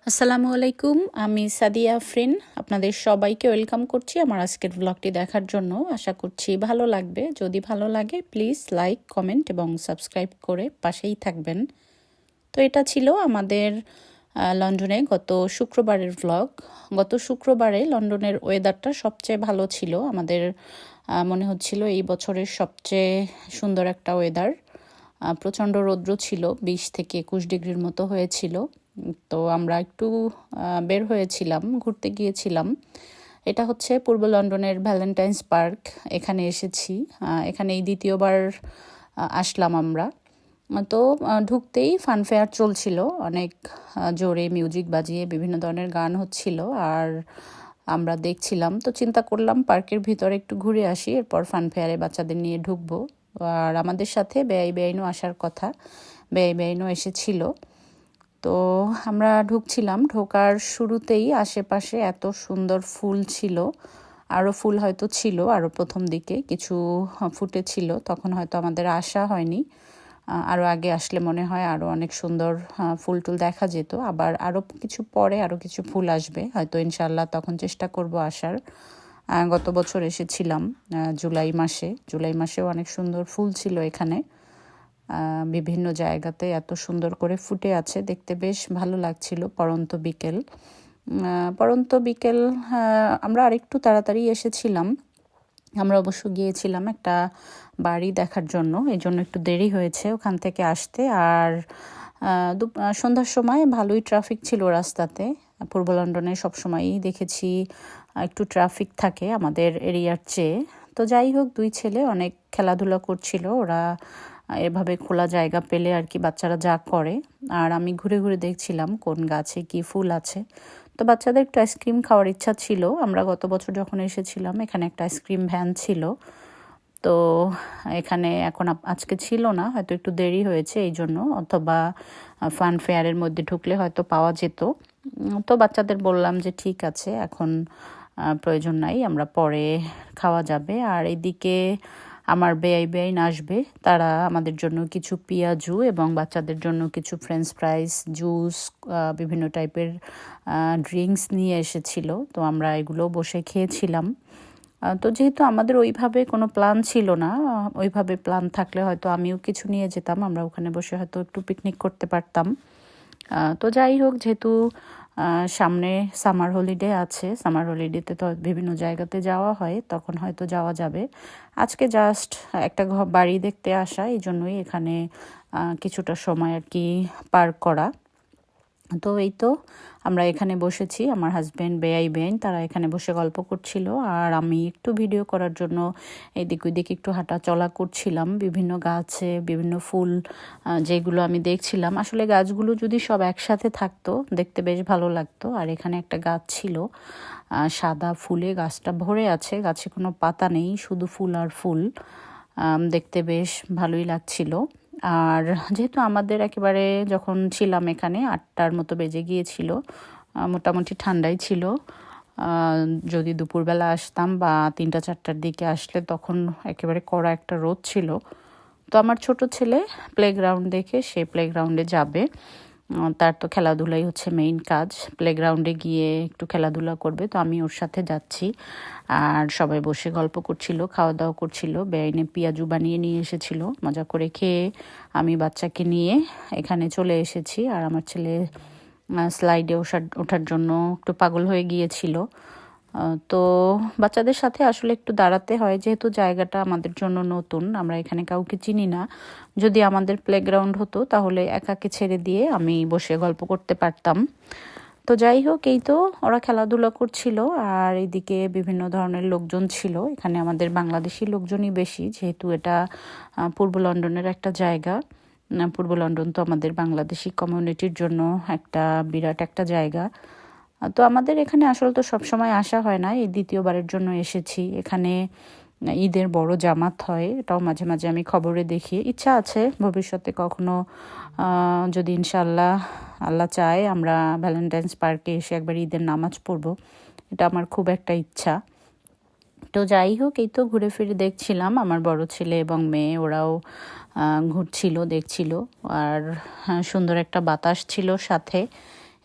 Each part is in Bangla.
আসসালামু আলাইকুম, আমি সাদিয়া আফরিন। আপনাদের সবাইকে ওয়েলকাম করছি আমার আজকের ব্লগটি দেখার জন্য। আশা করছি ভালো লাগবে। যদি ভালো লাগে প্লিজ লাইক, কমেন্ট এবং সাবস্ক্রাইব করে পাশেই থাকবেন। তো এটা ছিল আমাদের লন্ডনে গত শুক্রবারের ব্লগ। গত শুক্রবারে লন্ডনের ওয়েদারটা সবচেয়ে ভালো ছিল। আমাদের মনে হচ্ছিল এই বছরের সবচেয়ে সুন্দর একটা ওয়েদার। প্রচণ্ড রৌদ্র ছিল, 20 থেকে 21 ডিগ্রির মতো হয়েছিল। তো আমরা একটু বের হয়েছিলাম, ঘুরতে গিয়েছিলাম। এটা হচ্ছে পূর্ব লন্ডনের ভ্যালেন্টাইন্স পার্ক। এখানে এসেছি, এখানে এই দ্বিতীয়বার আসলাম আমরা। তো ঢুকতেই ফানফেয়ার চলছিল, অনেক জোরে মিউজিক বাজিয়ে বিভিন্ন ধরনের গান হচ্ছিল আর আমরা দেখছিলাম। তো চিন্তা করলাম পার্কের ভিতরে একটু ঘুরে আসি, এরপর ফানফেয়ারে বাচ্চাদের নিয়ে ঢুকবো। আর আমাদের সাথে বেআইনও আসার কথা, বেআইনও এসেছিল। তো আমরা ঢুকছিলাম, ঢোকার শুরুতেই আশেপাশে এত সুন্দর ফুল ছিল। আরও ফুল হয়তো ছিল, আরও প্রথম দিকে কিছু ফুটেছিল, তখন হয়তো আমাদের আসা হয়নি। আরও আগে আসলে মনে হয় আরও অনেক সুন্দর ফুল টুল দেখা যেত। আবার আরও কিছু পরে আরও কিছু ফুল আসবে হয়তো, ইনশাল্লাহ তখন চেষ্টা করব আসার। গত বছর এসেছিলাম জুলাই মাসেও অনেক সুন্দর ফুল ছিল এখানে। বিভিন্ন জায়গাতে এত সুন্দর করে ফুটে আছে, দেখতে বেশ ভালো লাগছিল। পরন্ত বিকেল আমরা আরেকটু তাড়াতাড়ি এসেছিলাম। আমরা অবশ্য গিয়েছিলাম একটা বাড়ি দেখার জন্য, এই জন্য একটু দেরি হয়েছে ওখান থেকে আসতে। আর সন্ধ্যার সময় ভালোই ট্রাফিক ছিল রাস্তাতে। পূর্ব লন্ডনে সবসময়ই দেখেছি একটু ট্রাফিক থাকে আমাদের এরিয়ার চেয়ে। তো যাই হোক, দুই ছেলে অনেক খেলাধুলা করছিল, ওরা এভাবে খোলা জায়গা পেলে আর কি বাচ্চারা যা করে। আর আমি ঘুরে ঘুরে দেখছিলাম কোন গাছে কি ফুল আছে। তো বাচ্চাদের একটু আইসক্রিম খাওয়ার ইচ্ছা ছিল। আমরা গত বছর যখন এসেছিলাম এখানে একটা আইসক্রিম ভ্যান ছিল, তো এখানে এখন আজকে ছিল না, হয়তো একটু দেরি হয়েছে এই জন্য, অথবা ফান ফেয়ারের মধ্যে ঢুকলে হয়তো পাওয়া যেত। তো বাচ্চাদের বললাম যে ঠিক আছে, এখন প্রয়োজন নাই, আমরা পরে খাওয়া যাবে। আর এদিকে আমার বেআইন আসবে, তারা আমাদের জন্য কিছু পিয়াজু এবং বাচ্চাদের জন্য কিছু ফ্রেঞ্চ ফ্রাইস, জুস, বিভিন্ন টাইপের ড্রিঙ্কস নিয়ে এসেছিল। তো আমরা এগুলো বসে খেয়েছিলাম। তো যেহেতু আমাদের ওইভাবে কোনো প্ল্যান ছিল না, ওইভাবে প্ল্যান থাকলে হয়তো আমিও কিছু নিয়ে যেতাম, আমরা ওখানে বসে হয়তো একটু পিকনিক করতে পারতাম। তো যাই হোক, যেহেতু সামনে সামার হলিডে আছে, সামার হলিডেতে তো বিভিন্ন জায়গাতে যাওয়া হয়, তখন হয়তো যাওয়া যাবে। আজকে জাস্ট একটা বাড়ি দেখতে আসা, এই জন্যই এখানে কিছুটা সময় আর কি পার্ক করা। তো এই তো আমরা এখানে বসেছি, আমার হাজব্যান্ড, বেআইন তারা এখানে বসে গল্প করছিল আর আমি একটু ভিডিও করার জন্য এদিক ওইদিক একটু হাঁটা চলা করছিলাম। বিভিন্ন গাছে বিভিন্ন ফুল যেগুলো আমি দেখছিলাম, আসলে গাছগুলো যদি সব একসাথে থাকতো দেখতে বেশ ভালো লাগতো। আর এখানে একটা গাছ ছিল সাদা ফুলে, গাছটা ভরে আছে, গাছে কোনো পাতা নেই, শুধু ফুল আর ফুল। দেখতে বেশ ভালোই লাগছিল। আর যেহেতু আমাদের একেবারে যখন ছিলাম এখানে 8টার মতো বেজে গিয়েছিল, মোটামুটি ঠান্ডাই ছিল। যদি দুপুরবেলা আসতাম বা 3টা 4টার দিকে আসলে তখন একেবারে কড়া একটা রোদ ছিল। তো আমার ছোট ছেলে প্লেগ্রাউন্ড দেখে সে প্লেগ্রাউন্ডে যাবে, তার তো খেলাধুলাই হচ্ছে মেইন কাজ, প্লেগ্রাউন্ডে গিয়ে একটু খেলাধুলা করবে। তো আমি ওর সাথে যাচ্ছি আর সবাই বসে গল্প করছিল, খাওয়া দাওয়া করছিল। বেআইনে পিয়াজু বানিয়ে নিয়ে এসেছিল, মজা করে খেয়ে আমি বাচ্চাকে নিয়ে এখানে চলে এসেছি। আর আমার ছেলে স্লাইডে ওঠার জন্য একটু পাগল হয়ে গিয়েছিল। তো বাচ্চাদের সাথে আসলে একটু দাঁড়াতে হয়, যেহেতু জায়গাটা আমাদের জন্য নতুন, আমরা এখানে কাউকে চিনি না। যদি আমাদের প্লেগ্রাউন্ড হতো তাহলে একাকে ছেড়ে দিয়ে আমি বসে গল্প করতে পারতাম। তো যাই হোক, এই তো ওরা খেলাধুলা করছিল আর এইদিকে বিভিন্ন ধরনের লোকজন ছিল। এখানে আমাদের বাংলাদেশি লোকজনই বেশি, যেহেতু এটা পূর্ব লন্ডনের একটা জায়গা। পূর্ব লন্ডন তো আমাদের বাংলাদেশি কমিউনিটির জন্য একটা বিরাট একটা জায়গা। তো আমাদের এখানে আসলে তো সবসময় আসা হয় না, এই দ্বিতীয়বারের জন্য এসেছি। এখানে ঈদের বড় জামাত হয়, এটাও মাঝে মাঝে আমি খবরে দেখি। ইচ্ছা আছে ভবিষ্যতে কখনো যদি ইনশাল্লাহ আল্লাহ চায় আমরা ভ্যালেন্টাইন্স পার্কে এসে একবার ঈদের নামাজ পড়ব, এটা আমার খুব একটা ইচ্ছা। তো যাই হোক, এই তো ঘুরে ফিরে দেখছিলাম, আমার বড় ছেলে এবং মেয়ে ওরাও ঘুরছিল, দেখছিল। আর সুন্দর একটা বাতাস ছিল সাথে,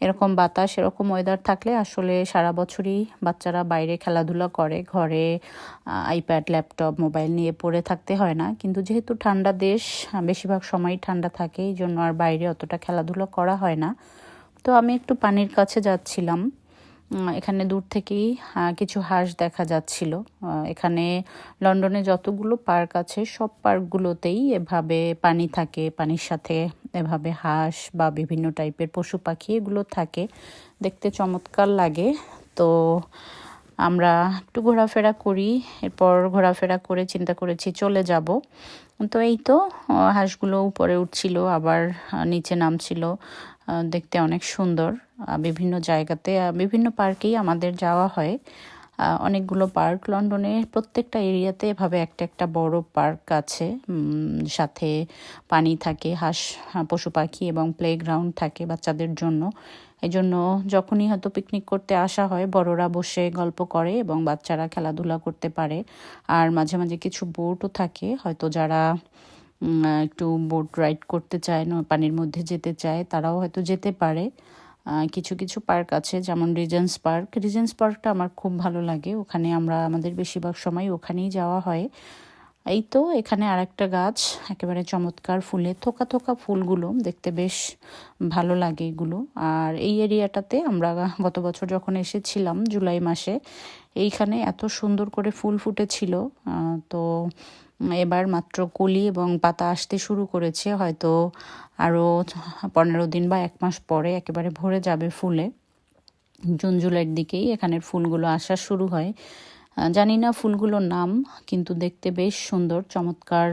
এরকম বাতাস এরকম ওয়েদার থাকলে আসলে সারা বছরই বাচ্চারা বাইরে খেলাধুলা করে, ঘরে আইপ্যাড ল্যাপটপ মোবাইল নিয়ে পড়ে থাকতে হয় না। কিন্তু যেহেতু ঠান্ডা দেশ, বেশিরভাগ সময়ই ঠান্ডা থাকে, এই জন্য আর বাইরে অতটা খেলাধুলা করা হয় না। তো আমি একটু পানির কাছে যাচ্ছিলাম। এখানে দূর থেকেই কিছু হাঁস দেখা যাচ্ছিল। এখানে লন্ডনে যতগুলো পার্ক আছে সব পার্কগুলোতেই এভাবে পানি থাকে, পানির সাথে এভাবে হাঁস বা বিভিন্ন টাইপের পশু পাখি এগুলো থাকে, দেখতে চমৎকার লাগে। তো আমরা একটু ঘোরাফেরা করি, এরপর ঘোরাফেরা করে চিন্তা করেছি চলে যাব। তো এই তো হাঁসগুলো উপরে উঠছিল আবার নিচে নামছিল, দেখতে অনেক সুন্দর। বিভিন্ন জায়গাতে বিভিন্ন পার্কেই আমাদের যাওয়া হয়। অনেকগুলো পার্ক লন্ডনে, প্রত্যেকটা এরিয়াতে এভাবে একটা একটা বড় পার্ক আছে, সাথে পানি থাকে, হাঁস পশু পাখি এবং প্লেগ্রাউন্ড থাকে বাচ্চাদের জন্য। এই জন্য যখনই হয়তো পিকনিক করতে আসা হয়, বড়রা বসে গল্প করে এবং বাচ্চারা খেলাধুলা করতে পারে। আর মাঝে মাঝে কিছু বোটও থাকে, হয়তো যারা একটু বোট রাইড করতে চায়, পানির মধ্যে যেতে চায়, তারাও হয়তো যেতে পারে। কিছু কিছু পার্ক আছে, যেমন রিজেন্স পার্কটা আমার খুব ভালো লাগে, ওখানে আমরা আমাদের বেশিরভাগ সময় ওখানেই যাওয়া হয়। এই তো এখানে আরেকটা গাছ, একেবারে চমৎকার ফুলে থোকা থোকা ফুলগুলো দেখতে বেশ ভালো লাগে এগুলো। আর এই এরিয়াটাতে আমরা গত বছর যখন এসেছিলাম জুলাই মাসে, এইখানে এত সুন্দর করে ফুল ফুটেছিল। তো এবার মাত্র কলি এবং পাতা আসতে শুরু করেছে, হয়তো আরও 15 দিন বা 1 মাস পরে একেবারে ভরে যাবে ফুলে। জুন জুলাইয়ের দিকেই এখানের ফুলগুলো আসা শুরু হয়। জানি না ফুলগুলোর নাম, কিন্তু দেখতে বেশ সুন্দর চমৎকার।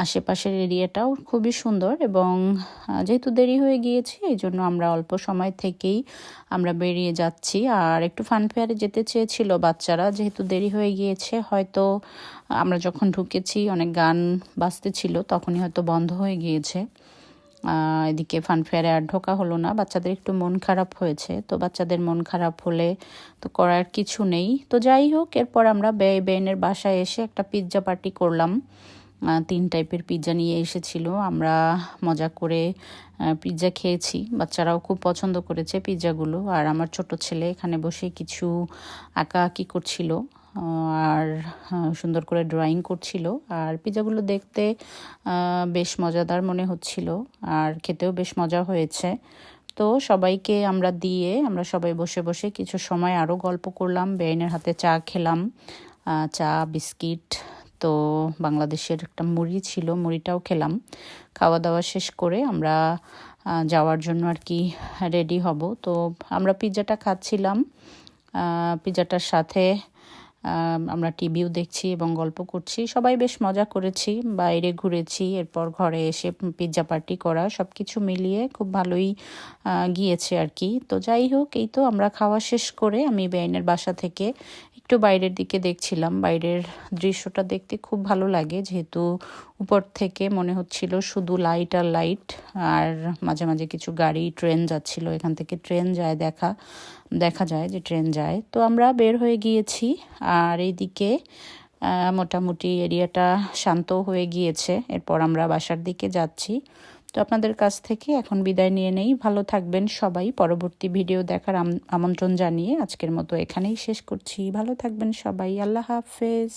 আশেপাশের এরিয়াটাও খুবই সুন্দর এবং যেহেতু দেরি হয়ে গিয়েছে এই জন্য আমরা অল্প সময় থেকেই আমরা বেরিয়ে যাচ্ছি। আর একটু ফান ফেয়ারে যেতে চেয়েছিল বাচ্চারা, যেহেতু দেরি হয়ে গিয়েছে, হয়তো আমরা যখন ঢুকেছি অনেক গান বাজতেছিল, তখনই হয়তো বন্ধ হয়ে গিয়েছে। এদিকে ফান ফেয়ারে আর ঢোকা হলো না, বাচ্চাদের একটু মন খারাপ হয়েছে। তো বাচ্চাদের মন খারাপ হলে তো করার কিছু নেই। তো যাই হোক, এরপর আমরা বেনের বাসায় এসে একটা পিৎজা পার্টি করলাম। 3 টাইপের পিৎজা নিয়ে এসেছিল, আমরা মজা করে পিৎজা খেয়েছি, বাচ্চারাও খুব পছন্দ করেছে পিৎজাগুলো। আর আমার ছোট ছেলে এখানে বসে কিছু আঁকাআঁকি করছিল আর সুন্দর করে ড্রয়িং করছিল। আর পিৎজাগুলো দেখতে বেশ মজাদার মনে হচ্ছিল আর খেতেও বেশ মজা হয়েছে। তো সবাইকে আমরা দিয়ে আমরা সবাই বসে বসে কিছু সময় আরও গল্প করলাম, বেআইনের হাতে চা খেলাম, চা বিস্কিট, তো বাংলাদেশের একটা মুড়ি ছিল, মুড়িটাও খেলাম। খাওয়া দাওয়া শেষ করে আমরা যাওয়ার জন্য আর কি রেডি হব। তো আমরা পিৎজাটা খাচ্ছিলাম, পিৎজাটার সাথে আমরা টিভিও দেখছি এবং গল্প করছি, সবাই বেশ মজা করেছি, বাইরে ঘুরেছি, এরপর ঘরে এসে পিৎজা পার্টি করা, সব কিছু মিলিয়ে খুব ভালোই গিয়েছে আর কি। তো যাই হোক, এই তো আমরা খাওয়া শেষ করে আমি বেআইনের বাসা থেকে একটু বাইরের দিকে দেখছিলাম। বাইরের দৃশ্যটা দেখতে খুব ভালো লাগে, যেহেতু উপর থেকে মনে হচ্ছিল শুধু লাইট আর লাইট, আর মাঝে মাঝে কিছু গাড়ি ট্রেন যাচ্ছিল, এখান থেকে ট্রেন যায়, দেখা যায় যে ট্রেন যায়। তো আমরা বের হয়ে গিয়েছি আর এইদিকে মোটামুটি এরিয়াটা শান্ত হয়ে গিয়েছে। এরপর আমরা বাসার দিকে যাচ্ছি। তো আপনাদের কাছ থেকে এখন বিদায় নিয়ে নেই, ভালো থাকবেন সবাই। পরবর্তী ভিডিও দেখার আমন্ত্রণ জানিয়ে আজকের মতো এখানেই শেষ করছি। ভালো থাকবেন সবাই, আল্লাহ হাফেজ।